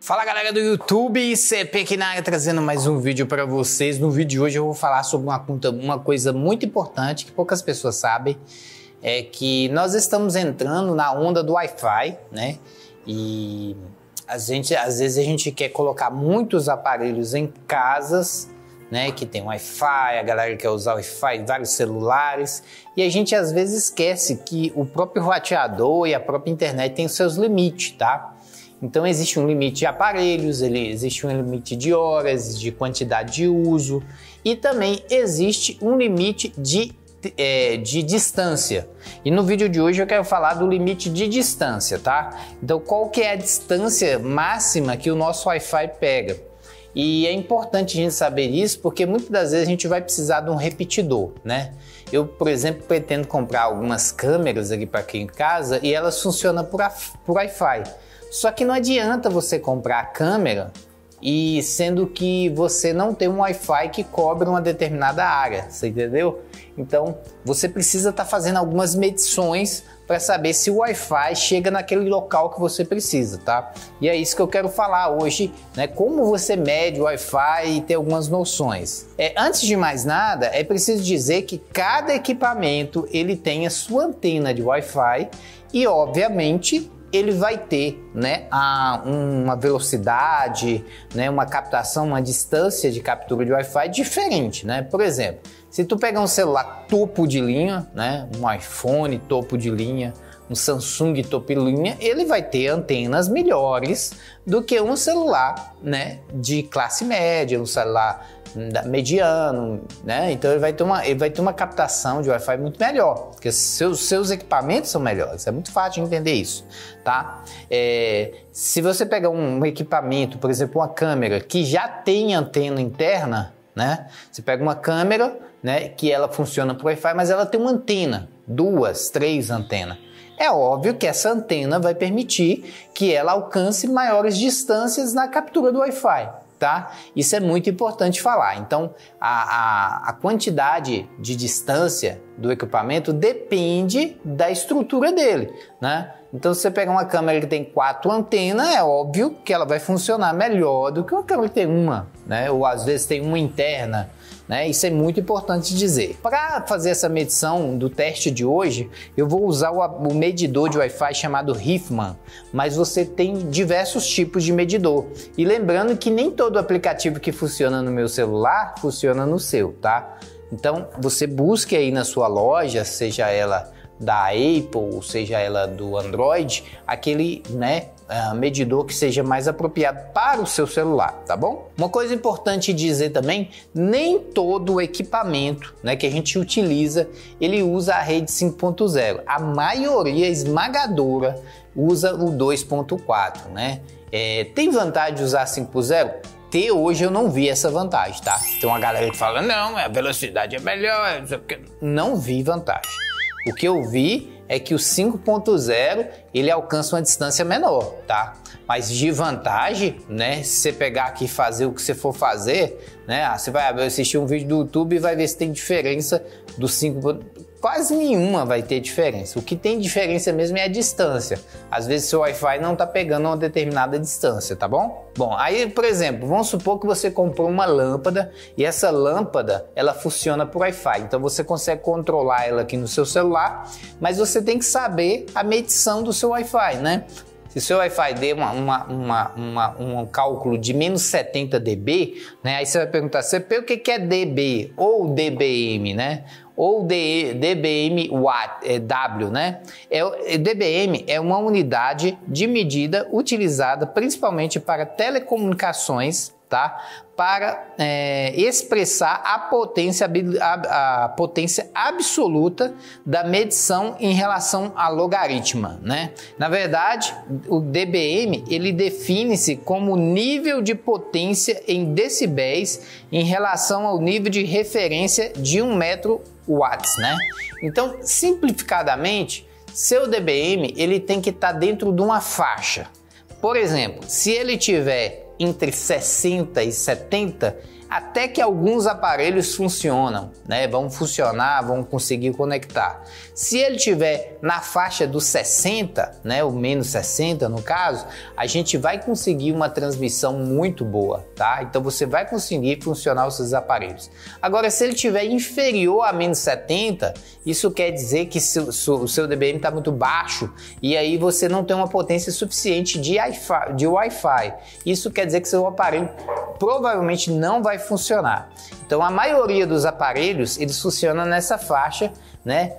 Fala galera do YouTube, CP aqui na área trazendo mais um vídeo para vocês. No vídeo de hoje eu vou falar sobre uma coisa muito importante que poucas pessoas sabem. É que nós estamos entrando na onda do Wi-Fi, né? E às vezes a gente quer colocar muitos aparelhos em casas, né, que tem Wi-Fi, a galera quer usar Wi-Fi em vários celulares, e a gente às vezes esquece que o próprio roteador e a própria internet tem os seus limites, tá? Então existe um limite de aparelhos, existe um limite de horas, de quantidade de uso, e também existe um limite de distância. E no vídeo de hoje eu quero falar do limite de distância, tá? Então qual que é a distância máxima que o nosso Wi-Fi pega? E é importante a gente saber isso porque muitas das vezes a gente vai precisar de um repetidor, né? Eu, por exemplo, pretendo comprar algumas câmeras aqui para aqui em casa e elas funcionam por Wi-Fi. Só que não adianta você comprar a câmera e sendo que você não tem um Wi-Fi que cobre uma determinada área, você entendeu? Então você precisa estar fazendo algumas medições para saber se o Wi-Fi chega naquele local que você precisa, tá? E é isso que eu quero falar hoje, né? Como você mede o Wi-Fi e ter algumas noções. Antes de mais nada, é preciso dizer que cada equipamento ele tem a sua antena de Wi-Fi e, obviamente, ele vai ter, né, uma velocidade, né, uma captação, uma distância de captura de Wi-Fi diferente, né? Por exemplo, se tu pegar um celular topo de linha, né, um iPhone topo de linha, um Samsung topo de linha, ele vai ter antenas melhores do que um celular, né, de classe média, um celular mediano, né? Então ele vai ter uma captação de Wi-Fi muito melhor, porque seus equipamentos são melhores. É muito fácil de entender isso, tá? Se você pegar um equipamento, por exemplo, uma câmera que já tem antena interna, né? Você pega uma câmera, né, que ela funciona por Wi-Fi, mas ela tem uma antena, 2, 3 antenas. É óbvio que essa antena vai permitir que ela alcance maiores distâncias na captura do Wi-Fi, tá? Isso é muito importante falar. Então, a quantidade de distância do equipamento depende da estrutura dele, né? Então, se você pegar uma câmera que tem 4 antenas, é óbvio que ela vai funcionar melhor do que uma câmera que tem uma, né? Ou às vezes tem uma interna, né? Isso é muito importante dizer. Para fazer essa medição do teste de hoje, eu vou usar o medidor de Wi-Fi chamado Huffman, mas você tem diversos tipos de medidor. E lembrando que nem todo aplicativo que funciona no meu celular funciona no seu, tá? Então, você busque aí na sua loja, seja ela da Apple, seja ela do Android, aquele, né, medidor que seja mais apropriado para o seu celular, tá bom? Uma coisa importante dizer também, nem todo equipamento, né, que a gente utiliza, ele usa a rede 5.0. A maioria esmagadora usa o 2.4, né? Tem vantagem de usar 5.0? Até hoje eu não vi essa vantagem, tá? Tem uma galera que fala, não, a velocidade é melhor, não vi vantagem. O que eu vi é que o 5.0 ele alcança uma distância menor, tá? Mas de vantagem, né? Se você pegar aqui e fazer o que você for fazer, né? Você vai assistir um vídeo do YouTube e vai ver se tem diferença do 5. Quase nenhuma vai ter diferença. O que tem diferença mesmo é a distância. Às vezes seu Wi-Fi não tá pegando uma determinada distância, tá bom? Bom, aí, por exemplo, vamos supor que você comprou uma lâmpada e essa lâmpada, ela funciona por Wi-Fi. Então você consegue controlar ela aqui no seu celular, mas você tem que saber a medição do seu Wi-Fi, né? Se o seu Wi-Fi der um cálculo de menos 70 dB, né? Aí você vai perguntar, CP, o que é dB ou dBm, né? Ou dBm W, né? dBm é uma unidade de medida utilizada principalmente para telecomunicações, tá? Para expressar a potência absoluta da medição em relação a logaritma, né? Na verdade, o dBm ele define-se como nível de potência em decibéis em relação ao nível de referência de 1 metro watts, né? Então, simplificadamente, seu dBm ele tem que estar dentro de uma faixa. Por exemplo, se ele tiver entre 60 e 70, até que alguns aparelhos funcionam, né? Vão funcionar, vão conseguir conectar. Se ele tiver na faixa dos 60, né? O menos 60 no caso, a gente vai conseguir uma transmissão muito boa, tá? Então você vai conseguir funcionar os seus aparelhos. Agora, se ele tiver inferior a menos 70, isso quer dizer que o seu DBM está muito baixo e aí você não tem uma potência suficiente de Wi-Fi. Isso quer dizer que seu aparelho provavelmente não vai funcionar. Então a maioria dos aparelhos eles funcionam nessa faixa, né?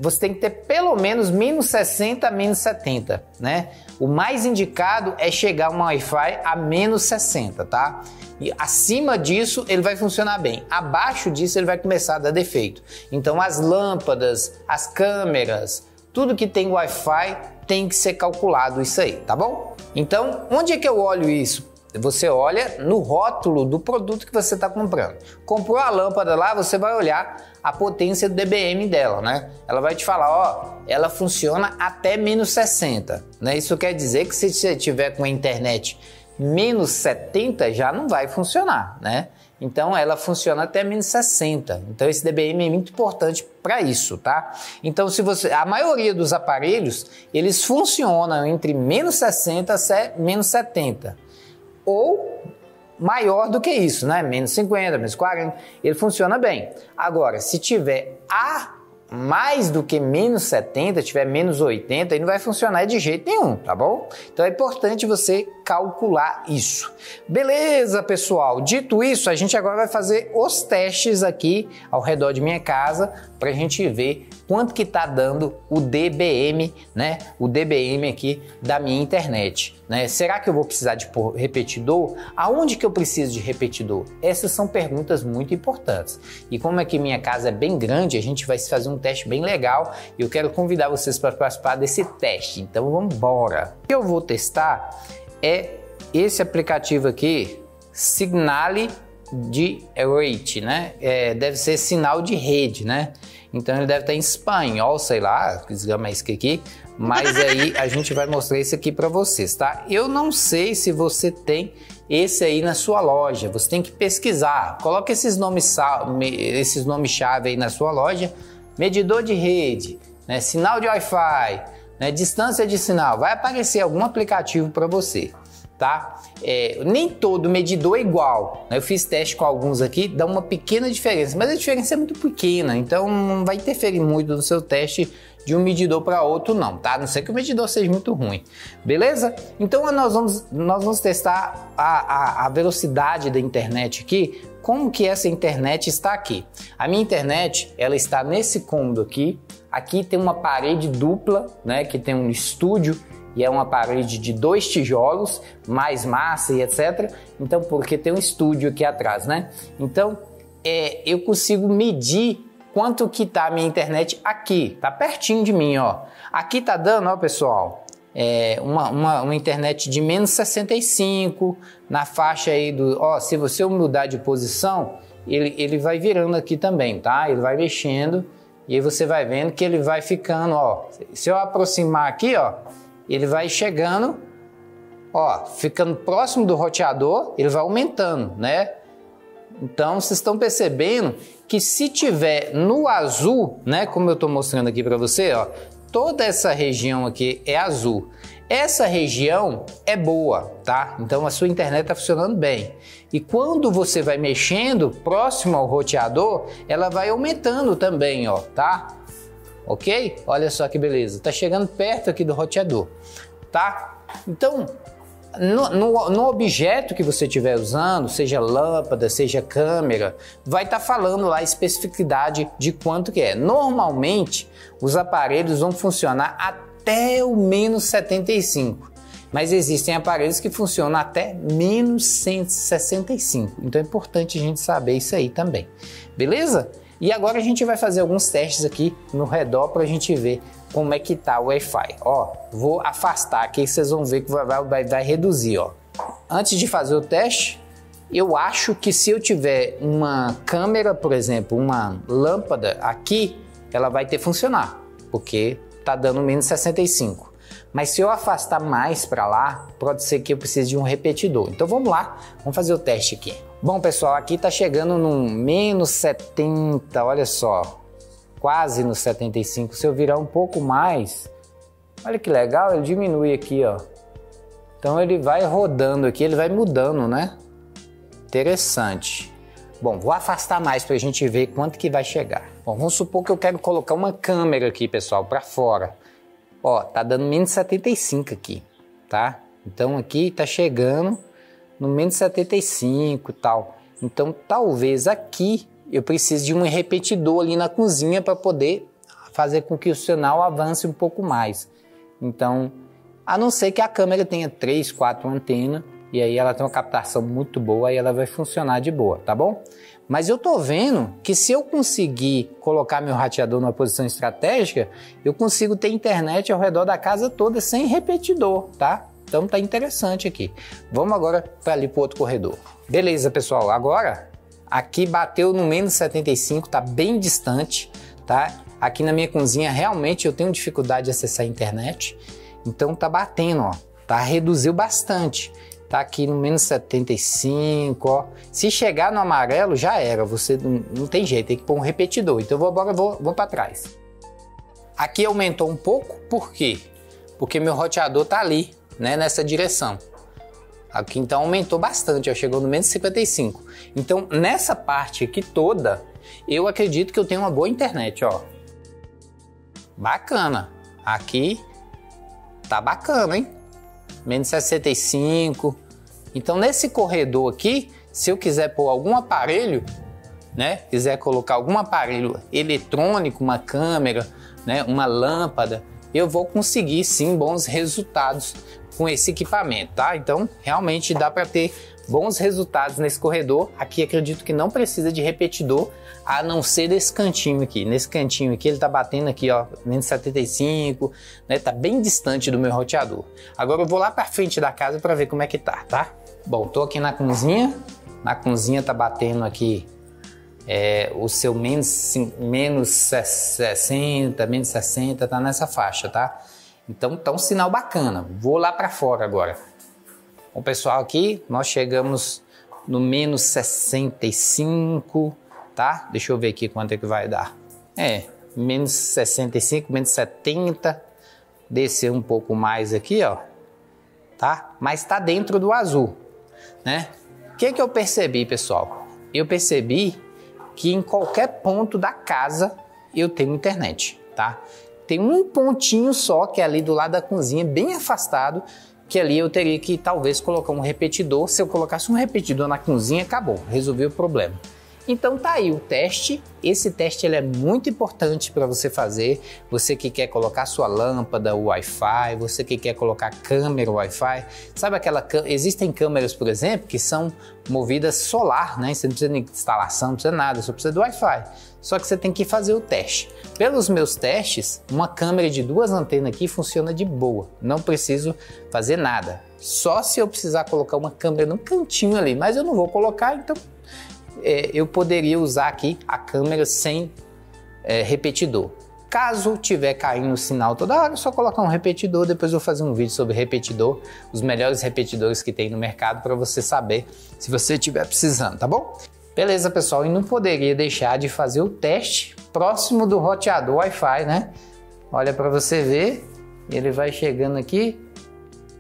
Você tem que ter pelo menos menos 60 a menos 70, né? O mais indicado é chegar um Wi-Fi a menos 60, tá? E acima disso ele vai funcionar bem. Abaixo disso ele vai começar a dar defeito. Então as lâmpadas, as câmeras, tudo que tem Wi-Fi tem que ser calculado isso aí, tá bom? Então, onde é que eu olho isso? Você olha no rótulo do produto que você está comprando. Comprou a lâmpada lá, você vai olhar a potência do DBM dela, né? Ela vai te falar, ó, ela funciona até menos 60, né? Isso quer dizer que se você tiver com a internet menos 70 já não vai funcionar, né? Então ela funciona até menos 60. Então esse DBM é muito importante para isso, tá? Então a maioria dos aparelhos, eles funcionam entre menos 60 até menos 70. Ou maior do que isso, né? Menos 50, menos 40, ele funciona bem. Agora, se tiver mais do que menos 70, tiver menos 80, ele não vai funcionar de jeito nenhum, tá bom? Então é importante você calcular isso. Beleza, pessoal? Dito isso, a gente agora vai fazer os testes aqui ao redor de minha casa para a gente ver quanto que tá dando o DBM, né? O DBM aqui da minha internet, né? Será que eu vou precisar de repetidor? Aonde que eu preciso de repetidor? Essas são perguntas muito importantes. E como é que minha casa é bem grande, a gente vai fazer um teste bem legal e eu quero convidar vocês para participar desse teste. Então vamos embora. O que eu vou testar é esse aplicativo aqui, Signale de Rate, né? Deve ser sinal de rede, né? Então ele deve estar em espanhol, sei lá, que desgrama é isso aqui, mas aí a gente vai mostrar isso aqui para vocês, tá? Eu não sei se você tem esse aí na sua loja, você tem que pesquisar, coloca esses nomes-chave aí na sua loja, medidor de rede, né? Sinal de Wi-Fi, né? Distância de sinal, vai aparecer algum aplicativo para você. Tá? Nem todo medidor é igual, né? Eu fiz teste com alguns aqui, dá uma pequena diferença, mas a diferença é muito pequena, então não vai interferir muito no seu teste de um medidor para outro não, tá? A não ser que o medidor seja muito ruim, beleza? Então nós vamos testar a velocidade da internet aqui, como que essa internet está aqui. A minha internet, ela está nesse cômodo aqui tem uma parede dupla, né? Que tem um estúdio, e é uma parede de 2 tijolos, mais massa e etc. Então, porque tem um estúdio aqui atrás, né? Então, eu consigo medir quanto que tá a minha internet aqui. Tá pertinho de mim, ó. Aqui tá dando, ó, pessoal, uma internet de menos 65, na faixa aí do... Ó, se você mudar de posição, ele vai virando aqui também, tá? Ele vai mexendo e aí você vai vendo que ele vai ficando, ó. Se eu aproximar aqui, ó, ele vai chegando, ó, ficando próximo do roteador, ele vai aumentando, né? Então, vocês estão percebendo que se tiver no azul, né, como eu estou mostrando aqui para você, ó, toda essa região aqui é azul. Essa região é boa, tá? Então, a sua internet está funcionando bem. E quando você vai mexendo próximo ao roteador, ela vai aumentando também, ó, tá? Ok? Olha só que beleza, tá chegando perto aqui do roteador, tá? Então, no objeto que você estiver usando, seja lâmpada, seja câmera, vai estar falando lá a especificidade de quanto que é. Normalmente, os aparelhos vão funcionar até o menos 75, mas existem aparelhos que funcionam até menos 165, então é importante a gente saber isso aí também, beleza? E agora a gente vai fazer alguns testes aqui no redor para a gente ver como é que tá o Wi-Fi. Ó, vou afastar aqui, vocês vão ver que vai reduzir, ó. Antes de fazer o teste, eu acho que se eu tiver uma câmera, por exemplo, uma lâmpada aqui, ela vai funcionar, porque tá dando menos 65. Mas se eu afastar mais para lá, pode ser que eu precise de um repetidor. Então vamos lá, vamos fazer o teste aqui. Bom pessoal, aqui tá chegando no menos 70, olha só, quase no 75. Se eu virar um pouco mais, olha que legal, ele diminui aqui, ó. Então ele vai rodando aqui, ele vai mudando, né? Interessante. Bom, vou afastar mais para a gente ver quanto que vai chegar. Bom, vamos supor que eu quero colocar uma câmera aqui, pessoal, para fora. Ó, tá dando menos 75 aqui, tá? Então aqui tá chegando no menos 75 e tal. Então talvez aqui eu precise de um repetidor ali na cozinha para poder fazer com que o sinal avance um pouco mais. Então, a não ser que a câmera tenha 3, 4 antenas, e aí ela tem uma captação muito boa, aí ela vai funcionar de boa, tá bom? Mas eu tô vendo que se eu conseguir colocar meu roteador numa posição estratégica, eu consigo ter internet ao redor da casa toda sem repetidor, tá? Então tá interessante aqui. Vamos agora para ali pro outro corredor. Beleza, pessoal, agora aqui bateu no menos 75, tá bem distante, tá? Aqui na minha cozinha realmente eu tenho dificuldade de acessar a internet. Então tá batendo, ó, tá, reduziu bastante, tá aqui no menos 75, ó. Se chegar no amarelo já era, você não tem jeito, tem que pôr um repetidor. Então vou para trás. Aqui aumentou um pouco, por quê? Porque meu roteador tá ali, né, nessa direção. Aqui então aumentou bastante, ó, chegou no menos 55. Então nessa parte aqui toda, eu acredito que eu tenho uma boa internet, ó. Bacana, aqui tá bacana, hein? Menos 65. Então nesse corredor aqui, se eu quiser pôr algum aparelho, né? Quiser colocar algum aparelho eletrônico, uma câmera, né? Uma lâmpada, eu vou conseguir sim bons resultados com esse equipamento, tá? Então realmente dá para ter bons resultados nesse corredor. Aqui acredito que não precisa de repetidor, a não ser desse cantinho aqui. Nesse cantinho aqui ele tá batendo aqui, ó, menos 75, né? Tá bem distante do meu roteador. Agora eu vou lá para frente da casa para ver como é que tá? Bom, tô aqui na cozinha. Na cozinha tá batendo aqui o seu menos 60, menos 60, tá nessa faixa, tá? Então tá um sinal bacana. Vou lá para fora agora. Bom, pessoal, aqui nós chegamos no menos 65, tá? Deixa eu ver aqui quanto é que vai dar. Menos 65, menos 70. Descer um pouco mais aqui, ó. Tá? Mas tá dentro do azul, né? O que eu percebi, pessoal? Eu percebi que em qualquer ponto da casa eu tenho internet, tá? Tem um pontinho só, que é ali do lado da cozinha, bem afastado, que ali eu teria que talvez colocar um repetidor. Se eu colocasse um repetidor na cozinha, acabou, resolvi o problema. Então tá aí o teste. Esse teste ele é muito importante para você fazer. Você que quer colocar sua lâmpada Wi-Fi, você que quer colocar câmera Wi-Fi. Sabe existem câmeras, por exemplo, que são movidas solar, né? Você não precisa de instalação, não precisa nada, só precisa do Wi-Fi. Só que você tem que fazer o teste. Pelos meus testes, uma câmera de 2 antenas aqui funciona de boa. Não preciso fazer nada. Só se eu precisar colocar uma câmera no cantinho ali, mas eu não vou colocar, então eu poderia usar aqui a câmera sem repetidor. Caso tiver caindo o sinal toda hora, é só colocar um repetidor. Depois eu vou fazer um vídeo sobre repetidor, os melhores repetidores que tem no mercado, para você saber se você estiver precisando, tá bom? Beleza, pessoal, e não poderia deixar de fazer o teste próximo do roteador Wi-Fi, né? Olha para você ver, ele vai chegando aqui,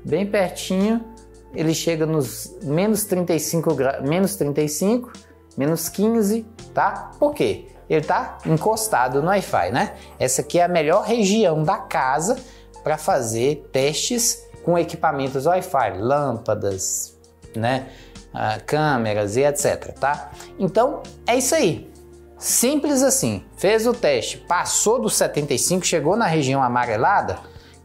bem pertinho, ele chega nos menos 35 graus, menos 35, menos 15, tá? Por quê? Ele tá encostado no Wi-Fi, né? Essa aqui é a melhor região da casa para fazer testes com equipamentos Wi-Fi, lâmpadas, né? Câmeras e etc, tá? Então é isso aí, simples assim. Fez o teste, passou dos 75, chegou na região amarelada,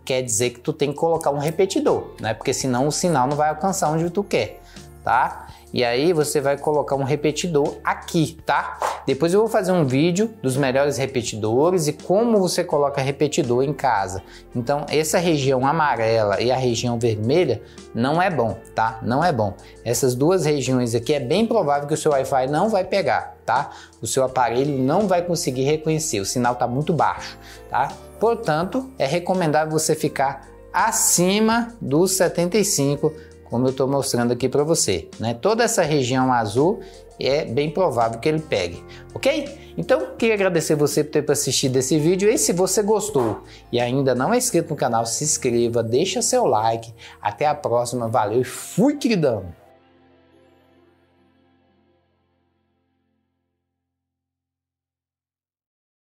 quer dizer que tu tem que colocar um repetidor, né? Porque senão o sinal não vai alcançar onde tu quer, tá? E aí você vai colocar um repetidor aqui, tá? Depois eu vou fazer um vídeo dos melhores repetidores e como você coloca repetidor em casa. Então essa região amarela e a região vermelha não é bom, tá? Não é bom. Essas duas regiões aqui é bem provável que o seu Wi-Fi não vai pegar, tá? O seu aparelho não vai conseguir reconhecer, o sinal tá muito baixo, tá? Portanto, é recomendável você ficar acima dos 75, como eu estou mostrando aqui para você, né? Toda essa região azul é bem provável que ele pegue, ok? Então, queria agradecer você por ter assistido esse vídeo. E se você gostou e ainda não é inscrito no canal, se inscreva, deixa seu like. Até a próxima, valeu e fui, queridão!